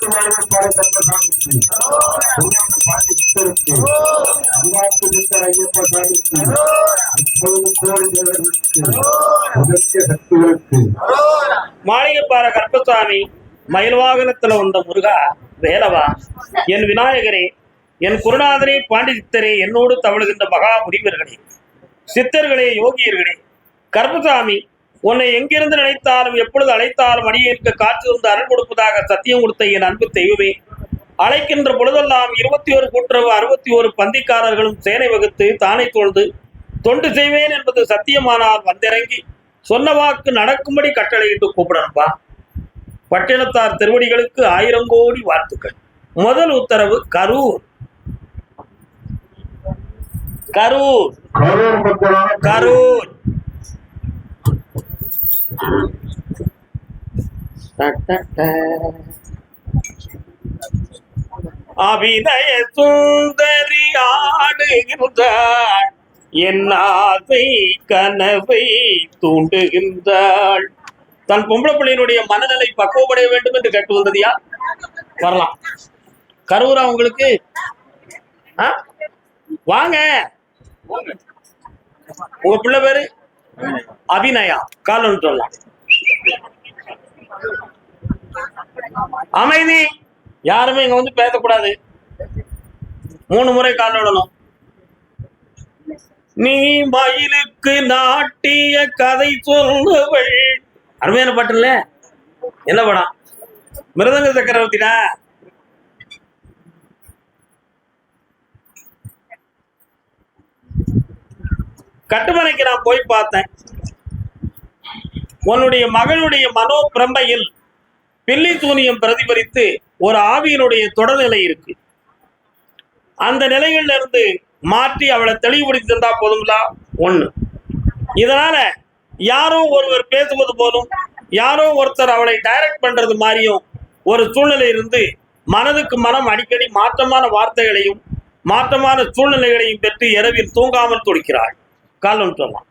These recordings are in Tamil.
மாளிகைப்பாறை கருப்பசாமி மயில் வாகனத்துல வந்த முருகா வேலவா, என் விநாயகரே, என் குருநாதரே, பாண்டி சித்தரே, என்னோடு தவழுகின்ற மகா முனிவர்களே, சித்தர்களே, யோகியர்களே, கருப்பசாமி உன்னை எங்கிருந்து நினைத்தாலும் எப்பொழுது அழைத்தாலும் அடியேற்கு காற்று வந்து அருள் கொடுப்பதாக சத்தியம் கொடுத்த என் அன்பு தெய்வமே, அழைக்கின்ற பொழுதெல்லாம் 21 கூட்டுறவு 61 பந்திக்காரர்களும் சேனை வகுத்து தானே தொழுது தொண்டு செய்வேன் என்பது சத்தியமானால் வந்திறங்கி சொன்ன வாக்கு நடக்கும்படி கட்டளையிட்டு கூப்பிடணும்பா. பட்டினத்தார் திருவடிகளுக்கு 1000 கோடி வாழ்த்துக்கள். முதல் உத்தரவு கரூர். கரூர் கரூர் அபிநய சுந்தரி ஆடுகின்றாள், என் ஆசை கனவை தூண்டுகின்றாள். தன் பொம்பளை பிள்ளையினுடைய மனநிலை பக்குவப்படைய வேண்டும் என்று கேட்டு வந்ததியா? வரலாம். கரூரா உங்களுக்கு? வாங்க. உங்க பிள்ளை பேரு அபிநயா. காலம் சொல்லலாம். அமைதி. யாருமே இங்க வந்து பேசக்கூடாது. 3 முறை கால் விடணும். நீ மயிலுக்கு நாட்டிய கதை சொல்லுவள். அருமையான பாட்டு இல்ல? என்ன படம்? மிருதங்க சக்கரவர்த்திடா. கட்டுமனைக்கு நான் போய் பார்த்தேன். உன்னுடைய மகளுடைய மனோ பிரம்பையில் பில்லி சூனியம் பிரதிபலித்து ஒரு ஆவியினுடைய தொடர்நிலை இருக்கு. அந்த நிலைகள்ல இருந்து மாற்றி அவளை தெளிவுபடுத்தி தந்தா போதுங்களா? 1. இதனால யாரோ ஒருவர் பேசுவது போலும், யாரோ ஒருத்தர் அவளை டைரக்ட் பண்றது மாதிரியும் ஒரு சூழ்நிலை இருந்து மனதுக்கு மனம் அடிக்கடி மாற்றமான வார்த்தைகளையும் மாற்றமான சூழ்நிலைகளையும் பெற்று இரவில் தூங்காமல் துடிக்கிறாள். காலம் சொல்லலாம்.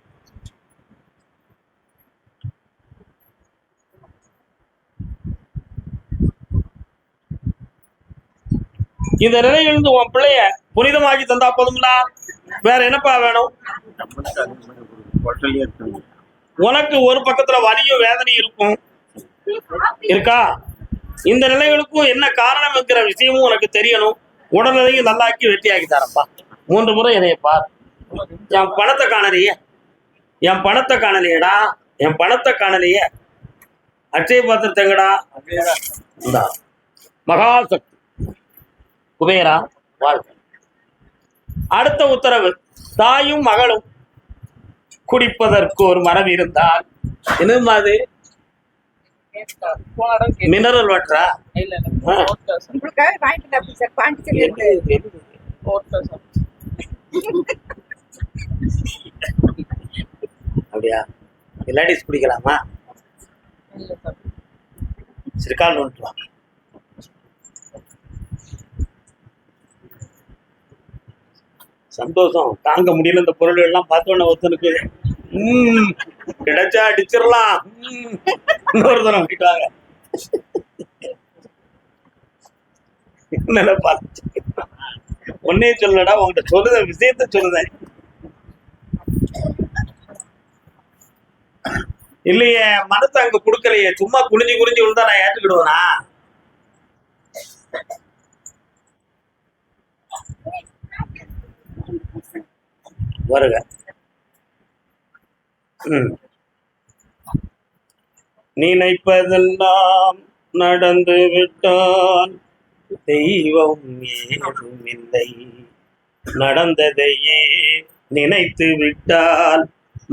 இந்த நிலையிலிருந்து உன் பிள்ளைய புனிதமாக்கி தந்தா போதுங்களா? வேற என்னப்பா வேணும்? உனக்கு ஒரு பக்கத்துல வலியும் வேதனையும் இருக்கும் இருக்கா? இந்த நிலைகளுக்கும் என்ன காரணம் என்கிற விஷயமும் உனக்கு தெரியணும். உடல்நிலையும் நல்லாக்கி வெட்டியாக்கி தரப்பா. 3 முறை என்னைய பார். என் பணத்தை காணலையே, என் பணத்தை காணலையடா, என் பணத்தை காணலையே. அட்சய பாத்திரத்தங்கடா. மகாசக்தி குபேரா வாழ்க்கை. அடுத்த உத்தரவு, தாயும் மகளும் குடிப்பதற்கு ஒரு மரம் இருந்தால் என்னமா அது? மினரல் வாட்டரா? அப்படியா? லேடிஸ் குடிக்கலாமா? சிறுகால் நோட்டு. சந்தோஷம் தாங்க முடியல. இந்த பொருள் எல்லாம் பார்த்தோன்ன ஒருத்தனுக்கு கிடைச்சா அடிச்சிடலாம். இன்னொரு தரம் விட்டாங்க. ஒன்னே சொல்லடா, உங்ககிட்ட சொல்லுத விஷயத்த சொல்லுதேன். இல்லையே, மனத்தை அங்க கொடுக்கலையே. சும்மா குனிஞ்சு குனிஞ்சு விழுந்தா நான் ஏற்றுக்கிடுவேனா? வருக. நினைப்பதெல்லாம் நடந்து விட்டால் தெய்வம் ஏதும் இல்லை, நடந்ததையே நினைத்து விட்டால்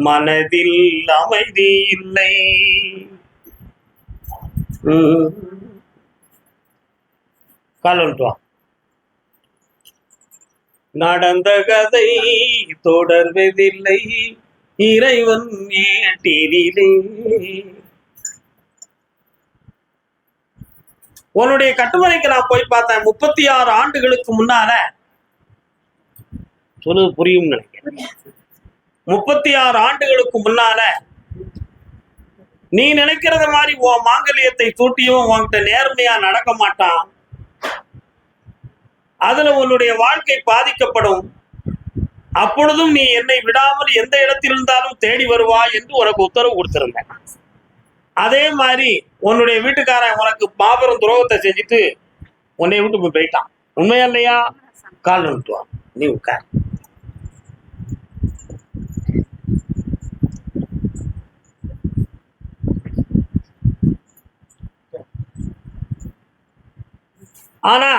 மனதில் அமைதி இல்லை. காலன்ட்டுவா. நடந்த கதை தொடர்வதில்லை, இறைவன் ஏட்டிலே. உன்னுடைய கட்டுமனைக்கு நான் போய் பார்த்தேன். 36 ஆண்டுகளுக்கு முன்னால. சொல்லு புரியும் நினைக்கிறேன். 36 ஆண்டுகளுக்கு முன்னால நீ நினைக்கிறத மாதிரி உன் மாங்கல்யத்தை சூட்டியும் உன்கிட்ட நேர்மையா நடக்க மாட்டான். அதுல உன்னுடைய வாழ்க்கை பாதிக்கப்படும். அப்பொழுதும் நீ என்னை விடாமல் எந்த இடத்தில் இருந்தாலும் தேடி வருவா என்று உனக்கு உத்தரவு கொடுத்திருந்தேன். அதே மாதிரி உன்னுடைய வீட்டுக்காரன் உனக்கு மாபெரும் துரோகத்தை செஞ்சுட்டு உன்னை விட்டு போயிட்டான். உண்மையா இல்லையா? கால் நிறுத்துவான். நீ உட்கார். ஆனா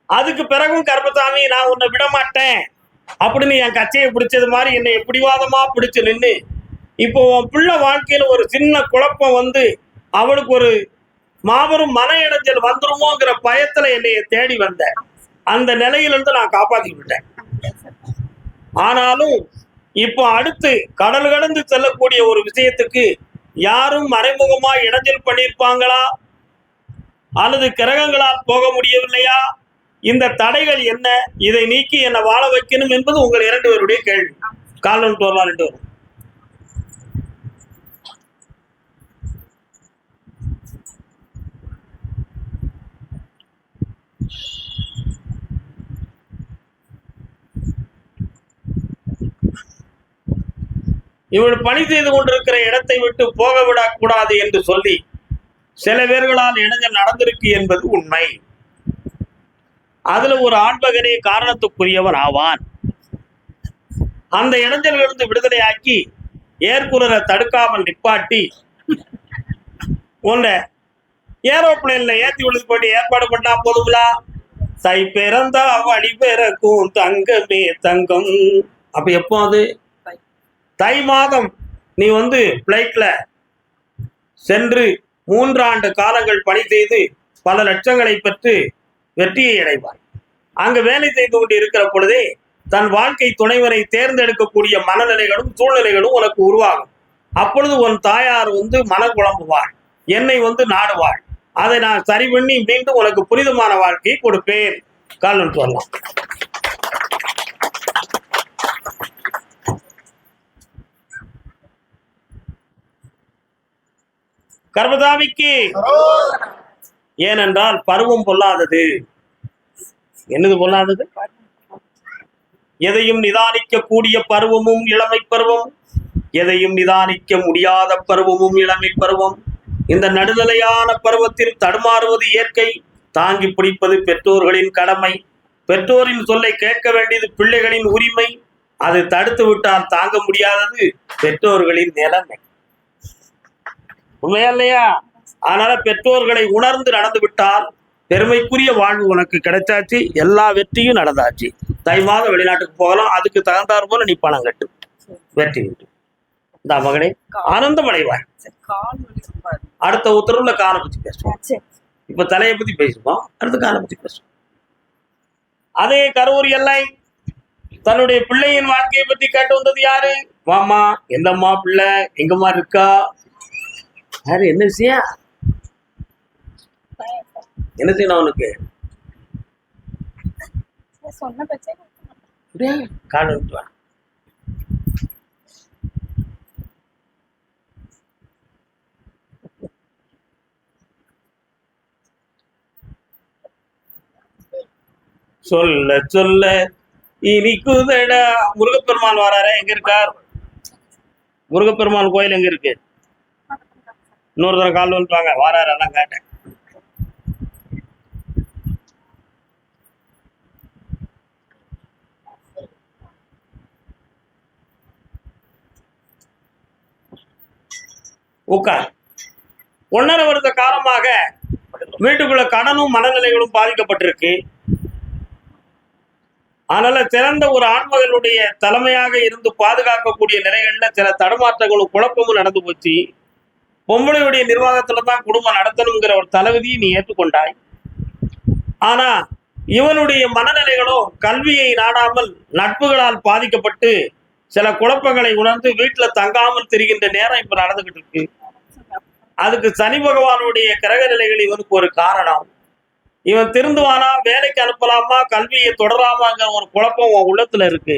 அதுக்கு பிறகும் கருப்பசாமி நான் உன்னை விட மாட்டேன் அப்படின்னு என் கச்சையை பிடிச்சது மாதிரி என்னை பிடிவாதமா பிடிச்சு நின்று இப்போ உன் பிள்ளை வாழ்க்கையில ஒரு சின்ன குழப்பம் வந்து அவனுக்கு ஒரு மாபெரும் மன இடைஞ்சல் வந்துருமோங்கிற பயத்துல என்னைய தேடி வந்த அந்த நிலையிலிருந்து நான் காப்பாத்திக்கிட்டேன். ஆனாலும் இப்போ அடுத்து கடல் கடந்து செல்லக்கூடிய ஒரு விஷயத்துக்கு யாரும் மறைமுகமா இடைஞ்சல் பண்ணியிருப்பாங்களா அல்லது கிரகங்களால் போக முடியவில்லையா? இந்த தடைகள் என்ன? இதை நீக்கி என்னை வாழ வைக்கணும் என்பது உங்கள் 2 பேருடைய கேள்வி. காலம் வரலாம் 2 வரும். இவள் பணி செய்து கொண்டிருக்கிற இடத்தை விட்டு போக விடக்கூடாது என்று சொல்லி சில பேர்களால் இடைஞ்சல் நடந்திருக்கு என்பது உண்மை. அதுல ஒரு ஆண்மகனே காரணத்துக்குரியவன் ஆவான். அந்த இடைஞ்சல்களிலிருந்து விடுதலையாக்கி ஏற்குறரை தடுக்காமல் நிப்பாட்டி உன்னை ஏரோப்ளேன்ல ஏற்றி விழுது போட்டு ஏற்பாடு பண்ணா போதுங்களா? தை பிறந்தா வழி பிறக்கும் தங்கமே தங்கம். அப்ப எப்போ அது தை மாதம் நீ பிளைட்ல சென்று 3 ஆண்டு காலங்கள் பணி செய்து பல லட்சங்களை பெற்று வெற்றியை அடைவார். அங்கு வேலை செய்து கொண்டு இருக்கிற பொழுதே தன் வாழ்க்கை துணைவரை தேர்ந்தெடுக்கக்கூடிய மனநிலைகளும் சூழ்நிலைகளும் உனக்கு உருவாகும். அப்பொழுது உன் தாயார் மனம் குழம்புவாள், என்னை நாடுவாள். அதை நான் சரி பண்ணி மீண்டும் உனக்கு புனிதமான வாழ்க்கையை கொடுப்பேன். கால் சொல்லலாம். கர்மசாமிக்கு ஏனென்றால் பருவம் பொல்லாதது. என்னது பொல்லாதது? எதையும் நிதானிக்க கூடிய பருவமும் இளமை பருவம், எதையும் நிதானிக்க முடியாத பருவமும் இளமை பருவம். இந்த நடுநிலையான பருவத்தில் தடுமாறுவது இயற்கை, தாங்கி பிடிப்பது பெற்றோர்களின் கடமை. பெற்றோரின் சொல்லை கேட்க வேண்டியது பிள்ளைகளின் உரிமை. அது தடுத்து விட்டால் தாங்க முடியாதது பெற்றோர்களின் நிலைமை. உண்மையா இல்லையா? அதனால பெற்றோர்களை உணர்ந்து நடந்து விட்டால் பெருமைக்குரிய வாழ்வு உனக்கு கிடைச்சாச்சு, எல்லா வெற்றியும் நடந்தாச்சு. தை மாதம் வெளிநாட்டுக்கு போகலாம், அதுக்கு தகுந்தாறு போல நீ பணம் கட்டு, வெற்றி விட்டு இந்த மகனே ஆனந்தம் அடைவாய். அடுத்த உத்தரவுல காலை பத்தி பேசுவோம். இப்ப தலையை பத்தி பேசுவோம், அடுத்த காலை பத்தி பேசுவோம். அதே கரூர் எல்லை தன்னுடைய பிள்ளையின் வாழ்க்கையை பத்தி கேட்டு வந்தது யாரு? மாமா, எந்தம்மா பிள்ளை எங்கம்மா இருக்கா? யாரு? என்ன விஷயம்? என்ன செய்யணும் அவனுக்கு? கால் விட்டுவா. சொல்ல சொல்ல இனிக்குதடா. முருகப்பெருமான் வராரு, எங்க இருக்கார்? முருகப்பெருமான் கோயில் எங்க இருக்கு? இன்னொரு தடவை கால் வந்துவாங்க, வாராரு, அதான் கேட்டேன். உட்கார். 1.5 வருட காலமாக வீட்டுக்குள்ள கடனும் மனநிலைகளும் பாதிக்கப்பட்டிருக்கு. அதனால சிறந்த ஒரு ஆண்மகளுடைய தலைமையாக இருந்து பாதுகாக்கக்கூடிய நிலைகள்ல சில தடுமாற்றங்களும் குழப்பமும் நடந்து போச்சு. பொம்பளையுடைய நிர்வாகத்துலதான் குடும்பம் நடத்தணுங்கிற ஒரு தலைவிதியை நீ ஏற்றுக்கொண்டாய். ஆனா இவனுடைய மனநிலைகளோ கல்வியை நாடாமல் நட்புகளால் பாதிக்கப்பட்டு சில குழப்பங்களை உணர்ந்து வீட்டுல தங்காமல் தெரிகின்ற நேரம் இப்ப நடந்துகிட்டு இருக்கு. அதுக்கு சனி பகவானுடைய கிரக நிலைகள் இவனுக்கு ஒரு காரணம். இவன் திருந்துவானா, வேலைக்கு அனுப்பலாமா, கல்வியை தொடராமாங்கிற ஒரு குழப்பம் உன் உள்ளத்துல இருக்கு.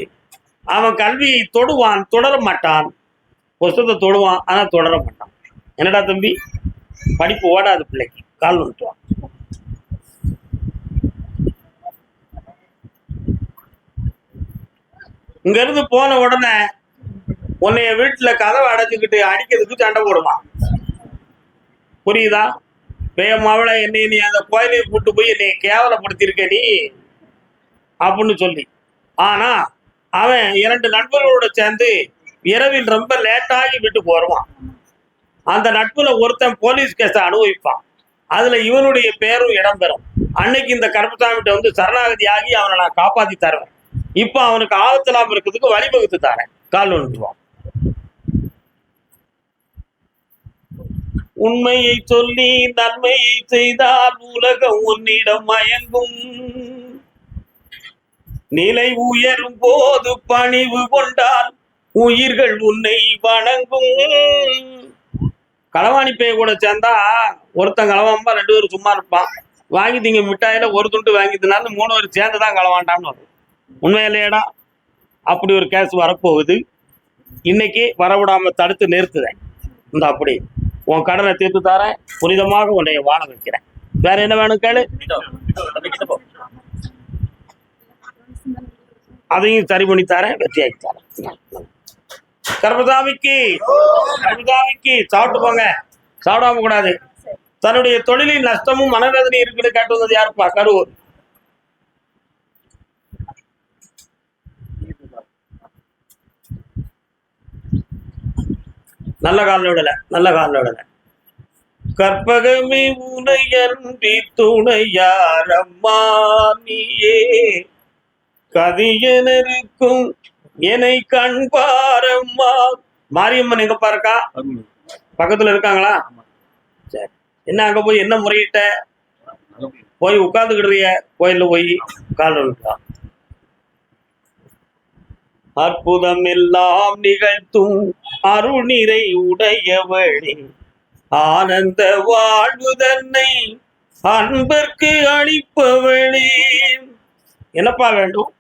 அவன் கல்வியை தொடுவான், தொடர மாட்டான். புஸ்தத்தை தொடுவான், ஆனா தொடர மாட்டான். என்னடா தம்பி, படிப்பு ஓடாது பிள்ளைக்கு. கால் வந்துட்டுவான். இங்க இருந்து போன உடனே உன்னைய வீட்டுல கதவை அடைச்சுக்கிட்டு அடிக்கிறதுக்கு சண்டை போடுவான். புரியுதா? பேயமாவளை என்னை நீ அந்த கோயிலையும் கூட்டு போய் என்னை கேவலப்படுத்தியிருக்க நீ அப்படின்னு சொல்லி. ஆனா அவன் 2 நண்பர்களோட சேர்ந்து இரவில் ரொம்ப லேட்டாகி வீட்டுக்கு வருவான். அந்த நட்புல ஒருத்தன் போலீஸ் கேஸை அனுபவிப்பான். அதுல இவனுடைய பேரும் இடம்பெறும். அன்னைக்கு இந்த கருப்பசாமிகிட்ட வந்து சரணாகதி ஆகி அவனை நான் காப்பாத்தி தருவேன். இப்ப அவனுக்கு ஆபத்தலாம் இருக்கிறதுக்கு வழிவகுத்து தரேன். கால் ஒன்றுவான். உண்மையை சொல்லி நன்மையை செய்தால் உலகம் உன்னிடம் மயங்கும். நிலை உயரும் போது பணிவு கொண்டால் உயிர்கள் உன்னை வணங்கும். களவாணி பேய கூட சேர்ந்தா ஒருத்தன் களவாம்பா 2 பேரும் சும்மா இருப்பான். வாங்கி திங்க மிட்டாயில ஒரு துண்டு வாங்கிதுனால 3 பேர் சேர்ந்துதான் களவாண்டான்னு வரும். உண்மை இல்லையடா? அப்படி ஒரு கேஸ் வரப்போகுது. இன்னைக்கு வரவிடாம தடுத்து நிறுத்துறேன். இந்த அப்படி உன் கடனை தீர்த்து தரேன். புனிதமாக உன்னை வாழ வைக்கிறேன். வேற என்ன வேணும் கேளு. அதையும் சரி பண்ணி தரேன். வெற்றியாக்கி தரேன். கர்மசாமிக்கு சாப்பிட்டு போங்க. சாப்பிடாம கூடாது. தன்னுடைய தொழிலின் நஷ்டமும் மனவேதனை இருக்குன்னு கேட்டு வந்தது யாருப்பா? கரூர். நல்ல காலில் கற்பகமே உனையன்றி துணையாரம்மா நீயே கதியனருக்கும் என்னை கண்பாரம்மா. மாரியம்மன் எங்க பாருக்கா? பக்கத்துல இருக்காங்களா? சரி. என்ன அங்க போய் என்ன முறையிட்ட? போய் உட்கார்ந்துக்கிடுறிய கோயில்ல போய் கால் விட்டா. அற்புதம் எல்லாம் நிகழ்த்தும் அருணிறை உடையவளே ஆனந்த வாழ்வு தன்னை அன்பர்க்கு அளிப்பவளே. என்னப்பா வேண்டும்?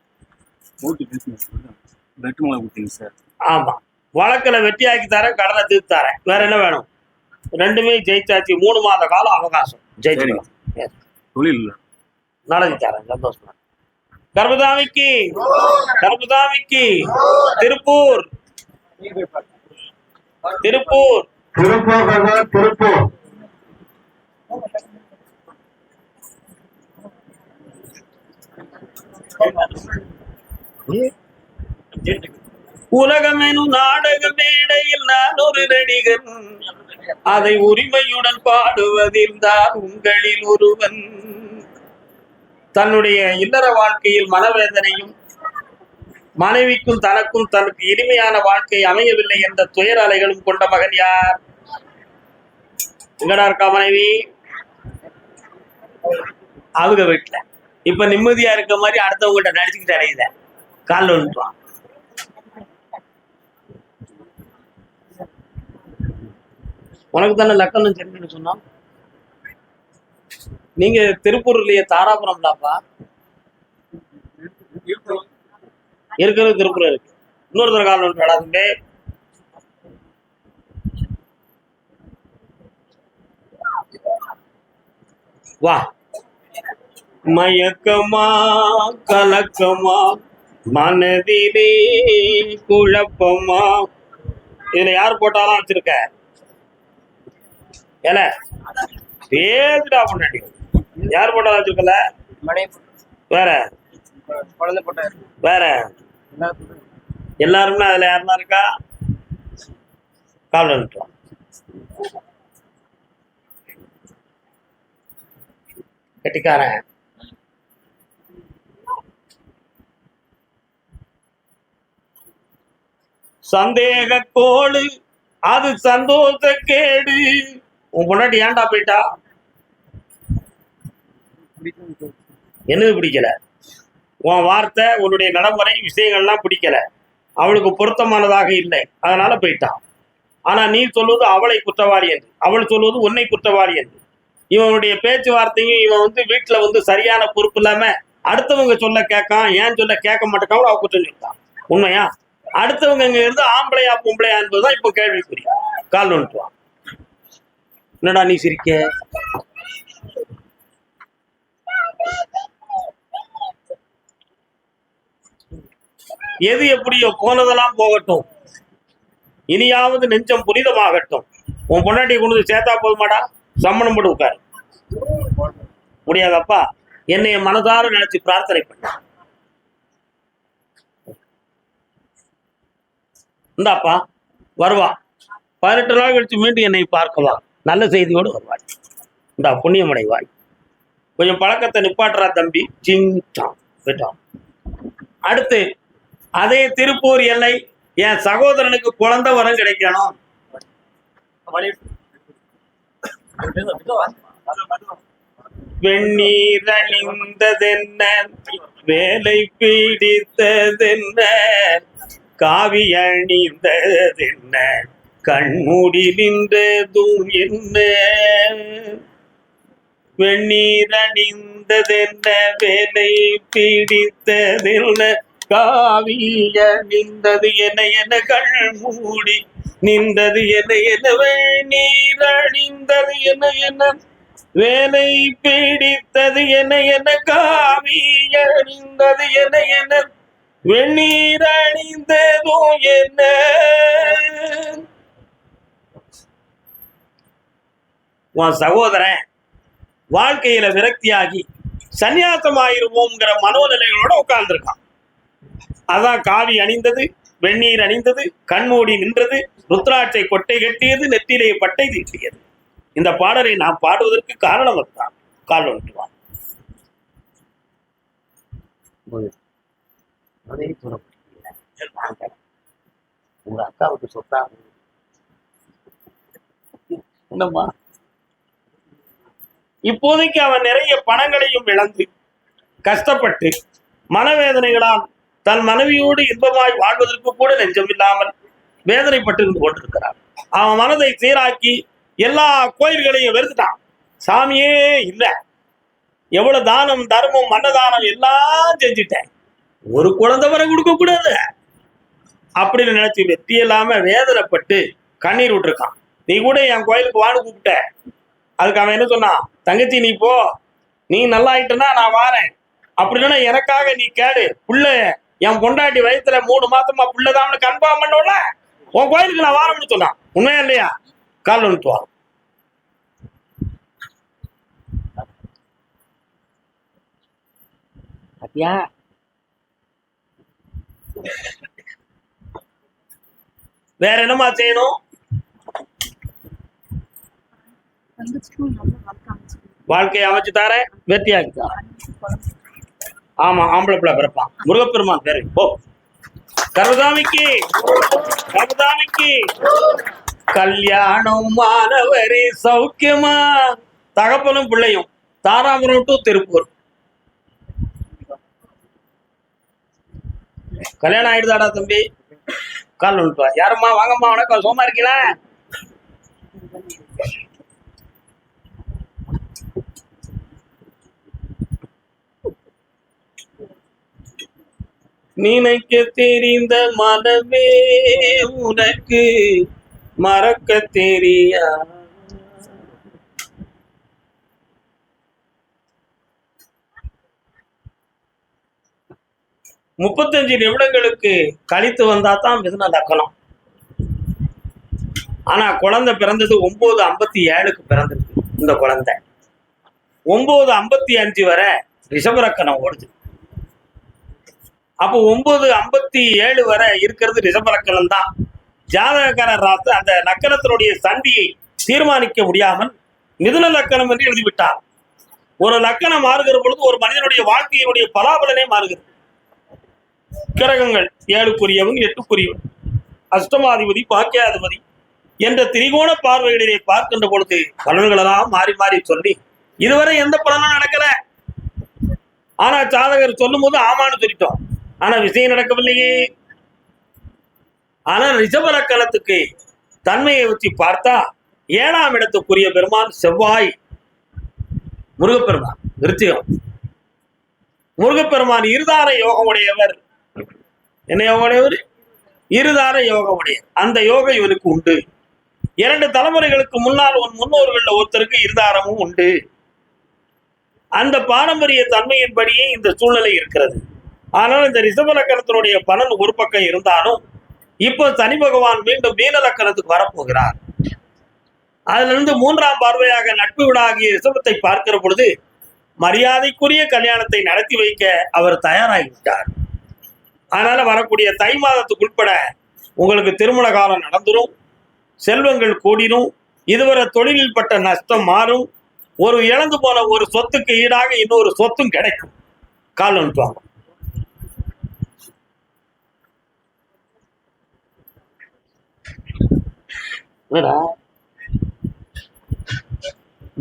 ஆமா, வழக்கில் வெற்றியாக்கி தரேன். கடனை தீர்த்து தரேன். வேற என்ன வேணும்? 2மே ஜெயிச்சாச்சு. 3 மாத காலம் அவகாசம். ஜெயிச்சிடலாம். தொழில் நடத்தி தரேன். சந்தோஷமா. கர்மசாமிக்கு திருப்பூர் உலகமெனும் நாடக மேடையில் நான் ஒரு நடிகன். அதை உரிமையுடன் பாடுவதில் தான் உங்களில் ஒருவன். தன்னுடைய இல்லற வாழ்க்கையில் மனவேதனையும் மனைவிக்கும் தனக்கும் தனக்கு இனிமையான வாழ்க்கை அமையவில்லை என்ற துயர அலைகளும் கொண்ட மகன் யார்? எங்கடா இருக்கா மனைவி? அவங்க வீட்டுல. இப்ப நிம்மதியா இருக்க மாதிரி அடுத்தவங்ககிட்ட நடிச்சுக்கிட்டு அடையுத. கால் வந்துட்டான். உனக்கு தானே லக்கணம் சரின்னு சொன்னோம். நீங்க திருப்பூர்லயே தாராபுரம்லாப்பா? இருக்கிறது திருப்பூர் இருக்கு. இன்னொருத்தர் கால் வந்துட்டாடா. வா. மயக்கமா கலக்கமா மனதிலே குழப்பமா. இதுல யார் போட்டாலும் வச்சிருக்க? ஏல பேசுடா பொண்டாட்டி. யார் போட்டாலும் வச்சிருக்கல? வேற வேற எல்லாருமே அதுல யாருன்னா இருக்கா? கால் வந்துட்டோம். கெட்டிக்காரன். சந்தேக கோளு அது சந்தோஷ கேடு. உன் பொண்டாட்டி ஏன்டா போயிட்டா? என்னது பிடிக்கல? உன் வார்த்தை, உன்னுடைய நடைமுறை விஷயங்கள்லாம் பிடிக்கல. அவளுக்கு பொருத்தமானதாக இல்லை, அதனால போயிட்டான். ஆனா நீ சொல்வது அவளை குற்றவாளி என்று, அவள் சொல்வது உன்னை குற்றவாளி என்று. இவனுடைய பேச்சுவார்த்தையும் இவன் வீட்டுல சரியான பொறுப்பு இல்லாம அடுத்தவங்க சொல்ல கேட்கான். ஏன் சொல்ல கேட்க மாட்டேக்காவும் அவ குற்றம் சொல்லிட்டான். உண்மையா? அடுத்தவங்க இங்க இருந்து ஆம்பளையா பொம்பளையா என்பதுதான் இப்ப கேள்விக்குரிய. கால் வந்துட்டுவான். என்னடா நீ சிரிக்க? எது எப்படியோ போனதெல்லாம் போகட்டும், இனியாவது நெஞ்சம் புனிதமாகட்டும். உன் பொண்டாட்டி கொண்டு வந்து சேர்த்தா போதுமாடா, சம்மணம் போட்டு உட்காரு. முடியாதப்பா, என்னைய மனதார நினைச்சு பிரார்த்தனை பண்ண. இந்தாப்பா வருவா, 18 நாள் கழிச்சு மீண்டும் என்னை பார்க்கவா, நல்ல செய்தியோடு வருவாய். இந்தா புண்ணியமடைவாய். கொஞ்சம் பழக்கத்தை நிப்பாட்டுறா தம்பி. சிங்கான். அடுத்து அதே திருப்பூர் எல்லை, என் சகோதரனுக்கு குழந்தை வரம் கிடைக்கணும். வெந்நீர் அணிந்ததென்ன, வேலை பிடித்ததென்ன, காவி அணிந்ததென்ன, கண்மூடி நின்றதும் என்ன. வெந்நீர் அணிந்ததென்ன, வேலை பிடித்ததென்ன, காவி அணிந்தது என்ன என, கண்மூடி நின்றது என்ன என்ன. வெந்நீர் அணிந்தது என்ன என்ன, வேலை பிடித்தது என்ன என்ன, காவி அணிந்தது என்ன என்ன, வெந்நீர் அணிந்ததும் என்ன. உன் சகோதரன் வாழ்க்கையில விரக்தியாகி சன்னியாசமாயிருவோம்ங்கிற மனோநிலைகளோட உட்கார்ந்துருக்கான். அதான் காவி அணிந்தது, வெந்நீர் அணிந்தது, கண்மூடி நின்றது, ருத்ராட்சை கொட்டை கட்டியது, நெத்திலே பட்டை தீட்டியது. இந்த பாடலை நாம் பாடுவதற்கு காரணம் அதுதான். கால் வந்துட்டுவான். உங்க அக்காவுக்கு சொத்தா என்னம்மா? இப்போதைக்கு அவன் நிறைய பணங்களையும் இழந்து கஷ்டப்பட்டு மனவேதனைகளால் தன் மனைவியோடு இன்பமாய் வாழ்வதற்கு கூட நெஞ்சமில்லாமல் வேதனைப்பட்டு இருந்து கொண்டிருக்கிறான். அவன் மனதை சீராக்கி எல்லா கோயில்களையும் வெறுத்துட்டான். சாமியே இல்லை, எவ்வளவு தானம் தர்மம் மன்னதானம் எல்லாம் செஞ்சுட்டேன், ஒரு குழந்தை வரை கொடுக்க கூடாது அப்படின்னு நினைச்சு வெற்றி இல்லாம வேதனைப்பட்டு கண்ணீர் விட்டுருக்கான். நீ கூட என் கோயிலுக்கு வான்னு கூப்பிட்ட. அதுக்கு அவன் என்ன சொன்னான்? தங்கச்சி நீ போ, நீ நல்லா ஆயிட்டனா நான் வாரேன், அப்படின்னா எனக்காக நீ கேடு. புள்ள என் பொண்டாட்டி வயசுல 3 மாசமா புள்ளதான் கன்ஃபார்ம் பண்ணோம்ல, உன் கோயிலுக்கு நான் வாரம்னு சொன்னான். உண்மையா இல்லையா? கால் வந்துட்டு வா. வேற என்னமா செய்யணும்? வாழ்க்கையை அமைச்சு தார, வெற்றியாக்கி. ஆமா, ஆம்பளை பிள்ளை பிறப்பான். முருகப்பெருமான் பேரு போ. கருதாமிக்கு கருதாமிக்கு கல்யாணம் மாணவரே சௌக்கியமா. தகப்பனும் பிள்ளையும் தாராபுரம் டு திருப்பூர். கல்யாணம் ஆயிடுதாடா தம்பி? கால் வந்துட்டு. யாரம்மா? வாங்கம்மா, வணக்கம். சோமா இருக்கீங்களா? நினைக்க தெரிந்த மனமே உனக்கு மறக்க தெரியா. 35 நிமிடங்களுக்கு கழித்து வந்தா தான் மிதுன லக்கணம். ஆனா குழந்தை பிறந்தது 9:57க்கு பிறந்திருக்கு. இந்த குழந்தை 9:55 வரை ரிஷபலக்கணம் ஓடுது. அப்போ 9:57 வரை இருக்கிறது ரிஷபலக்கணம் தான். ஜாதகக்காரர் ராத்து அந்த லக்கணத்தினுடைய சந்தியை தீர்மானிக்க முடியாமல் மிதுன லக்கணம் என்று எழுதிவிட்டார். ஒரு லக்கணம் மாறுகிற பொழுது ஒரு மனிதனுடைய வாழ்க்கையினுடைய பலாபலனே மாறுகிறது. கிரகங்கள் 7க்குரியவன் 8க்குரியவன் அஷ்டமாதிபதி பாக்கியாதிபதி என்ற திரிகோண பார்வைகளிலே பார்க்கின்ற பொழுது பலன்களெல்லாம் மாறி மாறி சொல்லி இதுவரை எந்த பலனும் நடக்கல. ஆனா ஜாதகர் சொல்லும் போது ஆமான்னு சொல்லிட்டோம், ஆனா விஷயம் நடக்கவில்லையே. ஆனா ரிஷபலக்கணத்துக்கு தன்மையை வச்சு பார்த்தா 7ஆம் இடத்துக்குரிய பெருமான் செவ்வாய் முருகப்பெருமான். விருச்சிகம் முருகப்பெருமான் இருதார யோகம் உடையவர். என்ன யோகம் உடையவர்? இருதார யோகம் உடையவர். அந்த யோகம் இவருக்கு உண்டு. 2 தலைமுறைகளுக்கு முன்னால் முன்னோர்கள் ஒருத்தருக்கு இருதாரமும் உண்டு. அந்த பாரம்பரிய தன்மையின்படியே இந்த சூழ்நிலை இருக்கிறது. ஆனால் இந்த ரிஷப லக்கணத்தினுடைய பலன் ஒரு பக்கம் இருந்தாலும் இப்போ சனி பகவான் மீண்டும் மீன லக்கணத்துக்கு வரப்போகிறார். அதுல இருந்து 3ஆம் பார்வையாக நட்பு விடாகிய ரிஷபத்தை பார்க்கிற பொழுது மரியாதைக்குரிய கல்யாணத்தை நடத்தி வைக்க அவர் தயாராகிவிட்டார். அதனால வரக்கூடிய தை மாதத்துக்குட்பட உங்களுக்கு திருமண காலம் நடந்துரும், செல்வங்கள் கூடிரும், இதுவரை தொழிலில் பட்ட நஷ்டம் மாறும், ஒரு இழந்து போன ஒரு சொத்துக்கு ஈடாக இன்னொரு சொத்தும் கிடைக்கும். கால் அனுப்புவாங்க.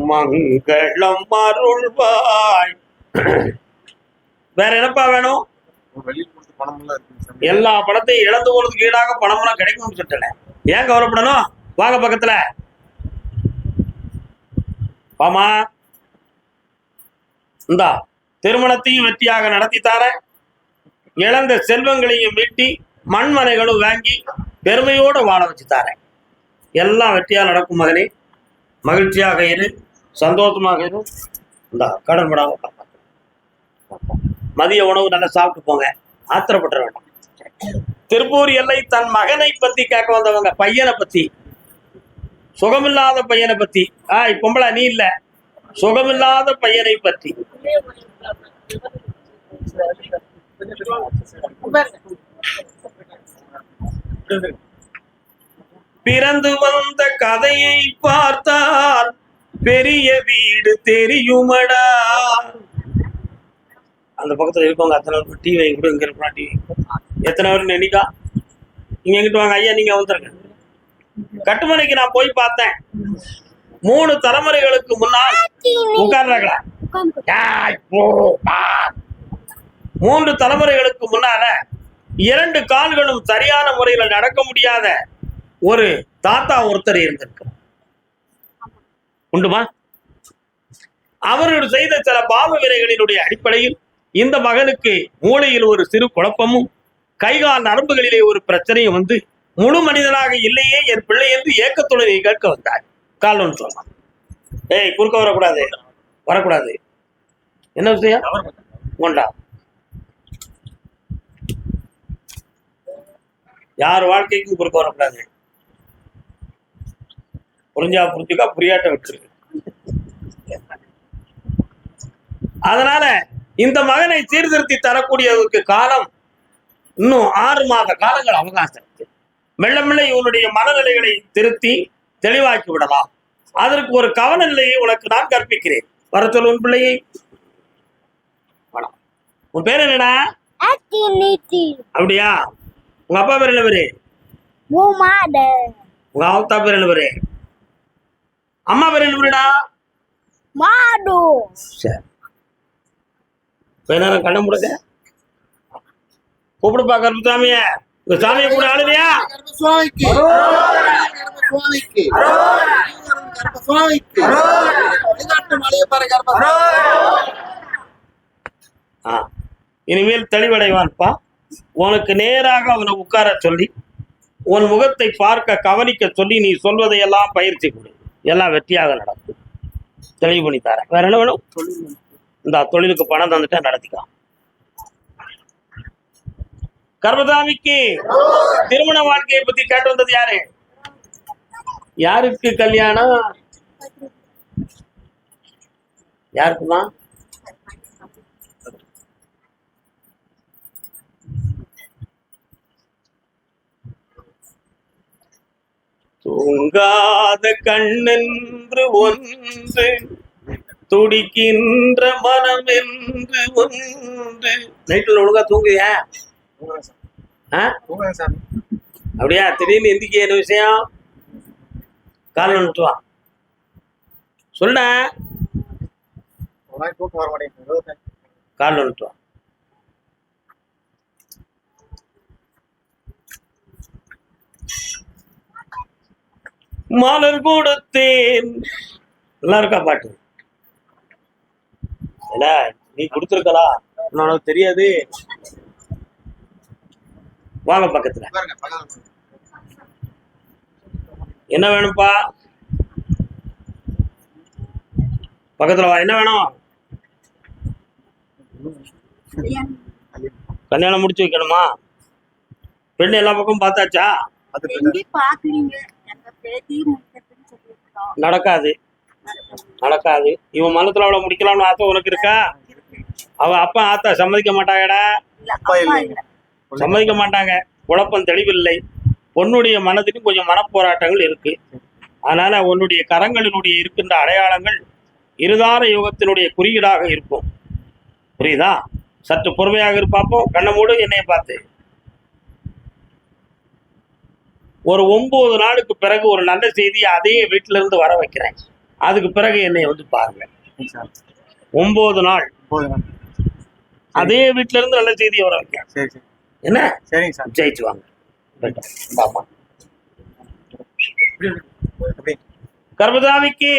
மங்களம் அருள்வாய். வேற என்னப்பா வேணும்? எல்லா பணத்தையும் இழந்து போறதுக்கு ஈடாக பணமெல்லாம் கிடைக்கும்னு சொல்லிட்டேன். ஏன் கவலைப்படணும்? வாங்க பக்கத்துல ஆமா. இந்தா திருமணத்தையும் வெற்றியாக நடத்தி தார, இழந்த செல்வங்களையும் மீட்டி மண்மனைகளும் வாங்கி பெருமையோடு வாழ வச்சு தாரேன். எல்லாம் வெற்றியாக நடக்கும் மகனே. மகிழ்ச்சியாக இரு, சந்தோஷமாக இரு. இந்த கடன் படாம மதிய உணவு நல்லா சாப்பிட்டு போங்க, ஆத்திரப்பட்டுற வேண்டாம். திருப்பூர் எல்லை தன் மகனை பத்தி கேட்க வந்தவங்க, பையனை பத்தி, சுகமில்லாத பையனை பத்தி. பொம்பளை நீ இல்ல, சுகமில்லாத பையனை பற்றி. பிறந்து வந்த கதையை பார்த்தால் பெரிய வீடு தெரியுமடா. அந்த பக்கத்துல இருக்கவங்க அத்தனை பேர் டிவி வாங்கி கூட இங்க இருப்பா. டிவி எத்தனை பேர் நினைக்கா? நீங்க எங்கிட்டு வாங்க ஐயா, நீங்க வந்துருங்க. கட்டுமனைக்கு நான் போய் பார்த்தேன். 3 தலைமுறைகளுக்கு முன்னால் உட்கார்றாங்களா? 3 தலைமுறைகளுக்கு முன்னால 2 கால்களும் சரியான முறையில நடக்க முடியாத ஒரு தாத்தா ஒருத்தர் இருந்திருக்கு. உண்டுமா? அவர்கள் செய்த சில பாவ வினைகளினுடைய அடிப்படையில் இந்த மகனுக்கு மூளையில் ஒரு சிறு குழப்பமும் கைகால் நரம்புகளிலே ஒரு பிரச்சனையும் வந்து முழு மனிதனாக இல்லையே என் பிள்ளை என்று ஏக்கத்துடன் கேட்க வந்தார். கால்னு சொன்னான். குறுக்க வரக்கூடாது, வரக்கூடாது. என்ன விஷயம்? உண்டா? யார் வாழ்க்கைக்கும் குறுக்க வரக்கூடாது. புரிஞ்சா புரிஞ்சுக்கா, புரியாட்ட விட்டுருக்கு. அதனால இந்த மகனை சீர்திருத்தி தரக்கூடியதற்கு காலம் இன்னும் 6 மாத காலங்கள் அவகாசம் இருக்கு. மெல்ல மெல்ல இவனுடைய மனநிலைகளை திருத்தி தெளிவாக்கி விடலாம். அதற்கு ஒரு கவன நிலையை உனக்கு நான் கற்பிக்கிறேன். வர சொல் உன் பிள்ளையை. உன் பேர் என்னடா? அப்படியா? உங்க அப்பா பேர் என்ன பேரு? உங்க அவத்தா பேர் என்ன பேரு? அம்மா பேர் என்ன பேருடா? மாடு. சரி, கண்ண முடுங்க. கூப்பிடுப்பா கருப்புசாமிய. இந்த சாமியை கூட ஆளுவியா? இனிமேல் தெளிவடைவான்ப்பா. உனக்கு நேராக அவனை உட்கார சொல்லி உன் முகத்தை பார்க்க கவனிக்க சொல்லி நீ சொல்வதை எல்லாம் பயிற்சி கொடு. எல்லாம் வெற்றியாக நடக்கும். தெளிவு பண்ணி தரேன். வேற என்ன வேணும்? இந்த தொழிலுக்கு பணம் தந்துட்டா நடத்திக்கலாம். கர்மசாமிக்கு திருமண வாழ்க்கையை பத்தி கேட்டு வந்தது யாரு? யாருக்கு கல்யாணம்? யாருக்குமா? தூங்காத கண்ணென்று ஒன்று, துடிக்கின்ற மனம் என்று ஒன்று. நைட்ல ஒழுங்கா தூங்குறியா? அப்படியா? திடீர்னு எந்திக்க என்ன விஷயம்? கால் வந்துட்டுவா சொல்ல. கால் வந்துட்டுவா. மலர் கொடுத்தேன். நல்லா இருக்கா பாட்டு? இல்ல நீ கொடுத்துருக்கலா? உனக்கு தெரியாது. வாங்க பக்கத்துல. என்ன வேணும்ப்பா? பக்கத்துல வா. என்ன வேணும்? கல்யாணம் முடிச்சு வைக்கணுமா? பெண்ணு எல்லா பக்கம் பார்த்தாச்சா? நடக்காது நடக்காது. இவன் மனத்துல அவளை முடிக்கலாம்னு ஆசை உனக்கு இருக்கா? அவ அப்பா ஆத்தா சம்மதிக்க மாட்டாங்கடா, சம்மதிக்க மாட்டாங்க. குழப்பம் தெளிவில்லை. உன்னுடைய மனதிலும் கொஞ்சம் மனப்போராட்டங்கள் இருக்கு. அதனால உன்னுடைய கரங்களினுடைய இருக்கின்ற அடையாளங்கள் இருதார யோகத்தினுடைய குறியீடாக இருக்கும். புரியுதா? சற்று பொறுமையாக இருப்பாப்போம். கண்ணை மூடு, என்னைய பார்த்து. ஒரு 9 நாளுக்கு பிறகு ஒரு நல்ல செய்தியை அதே வீட்டில இருந்து வர வைக்கிறேன். அதுக்கு பிறகு என்னை வந்து பாருங்க. 9 நாள் அதே வீட்டில இருந்து நல்ல செய்தியை வர வைக்கிறேன். என்ன? சரிங்க சார். ஜெயிச்சு வாங்க. கர்மதாமிக்கு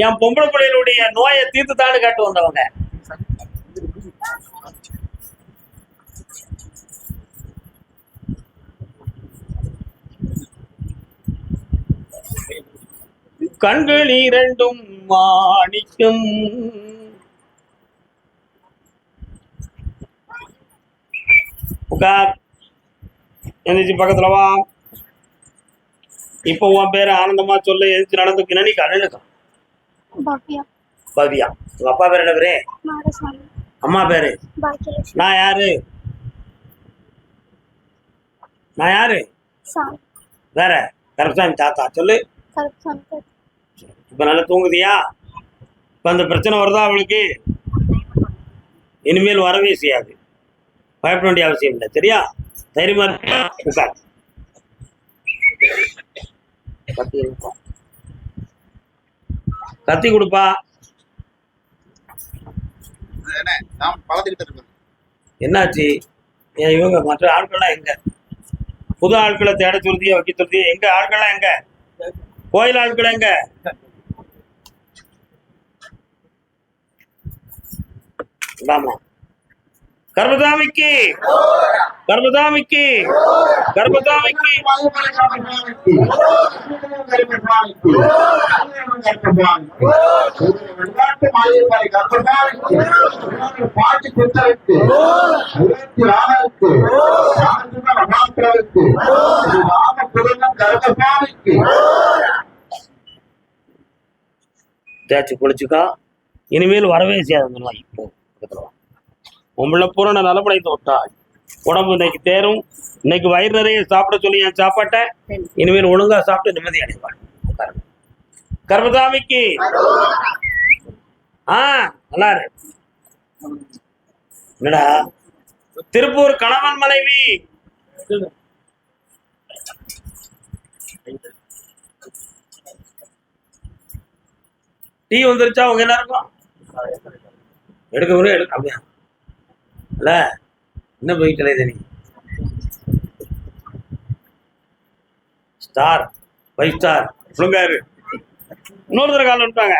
என் பொம்பளை பிள்ளைகளுடைய நோயை தீர்த்துத்தான்னு கேட்டு வந்தவங்க. கண்கள் இரண்டும் மாணிக்கம், உட்கார், எந்திரிச்சு பக்கத்துல வா. இப்போ உன் பேரு ஆனந்தமா சொல்லு. எதிர்த்து நடந்துக்கினா நீ கண்ணுக்கா? பவ்யா. உங்க அப்பா பேர் என்ன பேரு? அம்மா பேரு? நான் யாரு? நான் யாரு? வேற கருப்பசாமி தாத்தா. சொல்லு. இப்ப நல்லா தூங்குதியா? இப்ப அந்த பிரச்சனை வருதா அவளுக்கு? இனிமேல் வரவே செய்யாது. பயப்பட வேண்டிய அவசியம் இல்லை. சரியா? தைரியமா இருக்க. உட்கார். கத்தி கொடுப்பா. என்னாச்சு? இவங்க மற்ற ஆட்கள்லாம் எங்க? புது ஆட்களை தேட சொல்றதியா, வைக்க சொல்றதியா? எங்க ஆட்கள்லாம் எங்க? கோயில் ஆட்கள் எங்க? ஆமா. கர்மதாமிக்கு கர்மதாமிக்கு கர்மதாமிக்கு தேய்ச்சி குளிச்சுக்கா. இனிமேல் வரவே செய்யாது அந்த நோய். உங்களை பூரண நலப்படைத்து விட்டாள். உடம்பு இன்னைக்கு தேரும். இன்னைக்கு வயிறு நிறைய சாப்பிட சொல்லி என் சாப்பாட்டை இனிமேல் ஒழுங்கா சாப்பிட்டு நிம்மதி அடைவாள். கர்மதாமிக்கு நல்லா இரு. என்னடா திருப்பூர் கணவன் மனைவி டீ வந்துருச்சா உங்க எல்லாருக்கும்? எடுக்க முறை எடுக்க அப்படியா இல்ல? என்ன போயிட்டு நீ ஸ்டார் 5 ஸ்டார் சொல்லுங்காரு. இன்னொரு தடவை கால் வந்துட்டாங்க.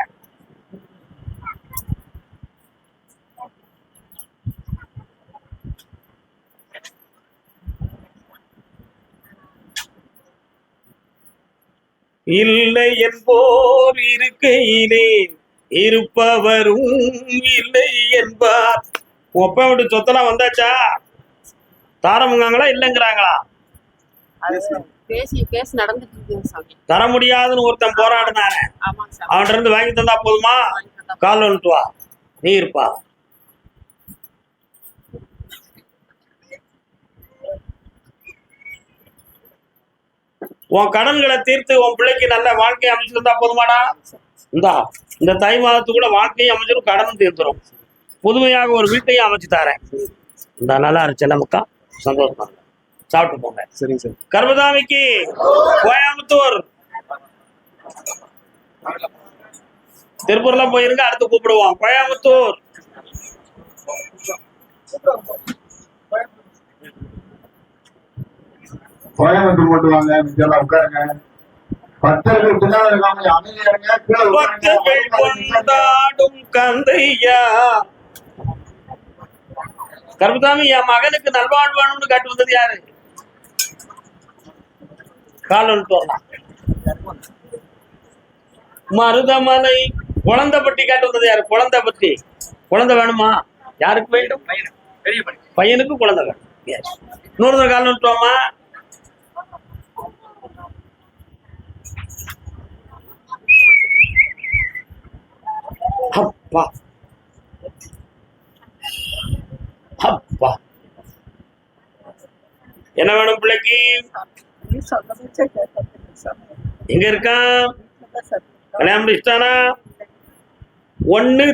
இல்லை என்போர் இருக்கையிலே இருப்பவரும் இல்லை என்பார். ஒப்ப விட்டு சொத்தெல்லாம் வந்தாச்சா? தாரமுங்காங்களா இல்லைங்கிறாங்களா? தர முடியாதுன்னு ஒருத்தன் போராடுனானே, அவன்கிட்ட இருந்து வாங்கி தந்தா போதுமா? கால் வந்துட்டு வா, நீ இருப்பா. உன் கடன்களை தீர்த்து உன் பிள்ளைக்கு நல்ல வாழ்க்கையை அமைச்சு தந்தா போதுமாடா? இந்த தை மாதத்துக்குள்ள வாழ்க்கையை அமைச்சிடும், கடன் தீர்த்துரும். புதுமையாக ஒரு வீட்டையும் அமைச்சு தரேன். இந்த நல்லா இருந்துச்சு நமக்கா? சந்தோஷமா சாப்பிட்டு போங்க. சரிங்க சார். கர்மதாமிக்கு கோயம்புத்தூர் திருப்பூர்லாம் போயிருங்க. அடுத்து கூப்பிடுவோம். கோயம்புத்தூர் கோயம்புத்தூர் போட்டு வாங்க. உட்காருங்க. கொண்டாடும் கந்தையா. கர்மதாமி என் மகனுக்கு நல்வாழ்வானும்னு காட்டு வந்தது யாரு? காலன் தோறலாம். மருதமலை குழந்தை பட்டி காட்டு வந்தது யாரு? குழந்தை பட்டி. குழந்தை வேணுமா? யாருக்கு வேண்டும்? பெரிய பணி. பையனுக்கு குழந்தை வேணும். Yes. இன்னொருத்தர் கால் வந்துட்டோமா? அப்பா அப்பா என்ன வேணும் பிள்ளைக்கு? எங்க இருக்கான்? கல்யாணம் முடிச்சிட்டானா? 1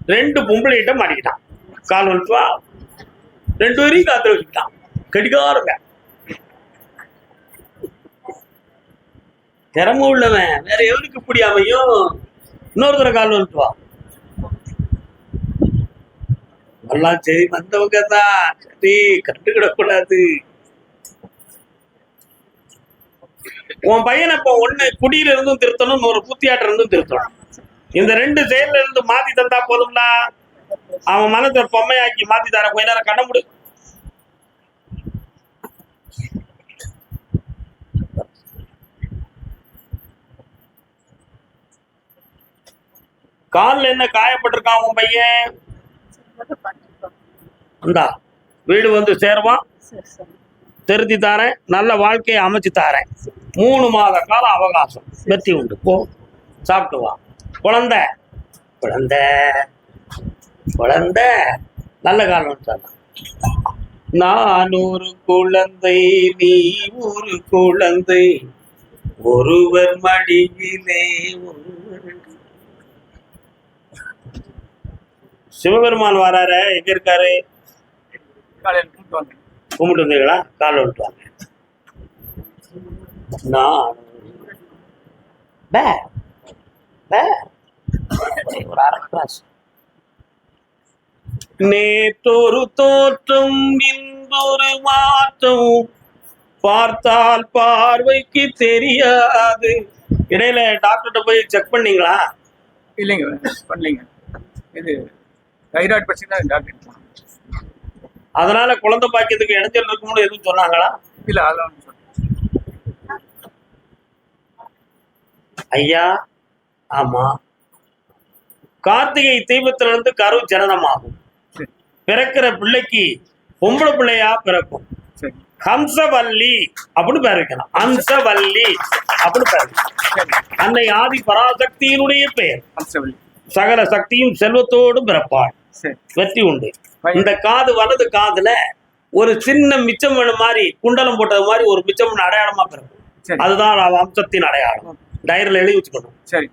2 பொம்பளைகிட்ட மாட்டிக்கிட்டான். கால் வந்துவா 2 வரையும் காத்துல வச்சுக்கிட்டான். கடிகாரங்க திறமை உள்ளவன் வேற எவனுக்கு இப்படி அமையும்? இன்னொருத்தர கால் வந்துவா எல்லாம் சரி வந்தவங்க தான், சரி கண்டுக்கிடக்கூடாது. உன் பையனை இப்போ 1 குடியில இருந்தும் திருத்தணும், இன்னொரு புத்தியாட்ட இருந்தும் திருத்தணும். இந்த 2 செயல்ல இருந்து மாத்தி தந்தா போதும்ல. அவன் மனத்தை பொம்மையாக்கி மாத்தி தர கொஞ்ச நேரம் கண்ண முடி. காலில் என்ன காயப்பட்டிருக்கான் உன் பையன்? இந்தா வீடு வந்து சேருவான், திருத்தி தாரேன், நல்ல வாழ்க்கையை அமைச்சு தாரேன். 3 மாத காலம் அவகாசம், வெற்றி உண்டு. போ சாப்பிட்டு வா. குழந்தை குழந்தை குழந்தை நல்ல காலம் சொன்னான். நான் ஒரு குழந்தை, நீ ஒரு குழந்தை, ஒருவர் மடியிலே ஒருவர். சிவபெருமான் வராரு, எங்க இருக்காரு? கும்பிட்டு வந்தீங்களா? கால விட்டு வாங்க. நான் ஒரு அரை கிளாஸ். நேற்றொரு தோற்றம் இன்றொரு மாற்றம், பார்த்தால் பார்வைக்கு தெரியாது. இடையில டாக்டர்கிட்ட போய் செக் பண்ணீங்களா? இல்லைங்க, பண்ணலைங்க. இது தைராய்டு பிரச்சனை தான் டாக்டர். அதனால குழந்தை பாக்கியத்துக்கு இடைஞ்சல் இருக்கும்னு எதுவும் சொன்னாங்களா? இல்ல, அதெல்லாம் ஐயா ஆமா, கார்த்திகை தீபத்திலிருந்து கரு ஜனனமாகும். பிறக்கிற பிள்ளைக்கு பொம்பளை பிள்ளையா பிறக்கும். ஹம்சவல்லி அப்படின்னு பேர் வைக்கலாம். ஹம்சவல்லி அப்படின்னு பேர் வைக்கலாம். அன்னை ஆதி பராசக்தியினுடைய பெயர். சகல சக்தியும் செல்வத்தோடு பிறப்பாள். வெற்றி உண்டு. இந்த காது வலது காதுல ஒரு சின்ன மிச்சம் மாதிரி குண்டலம் போட்டது மாதிரி ஒரு மிச்சம் அடையாளமா பிறக்கும். அதுதான் வம்சத்தின் அடையாளம். டைரியில் எழுதி வச்சுக்கணும். சரி.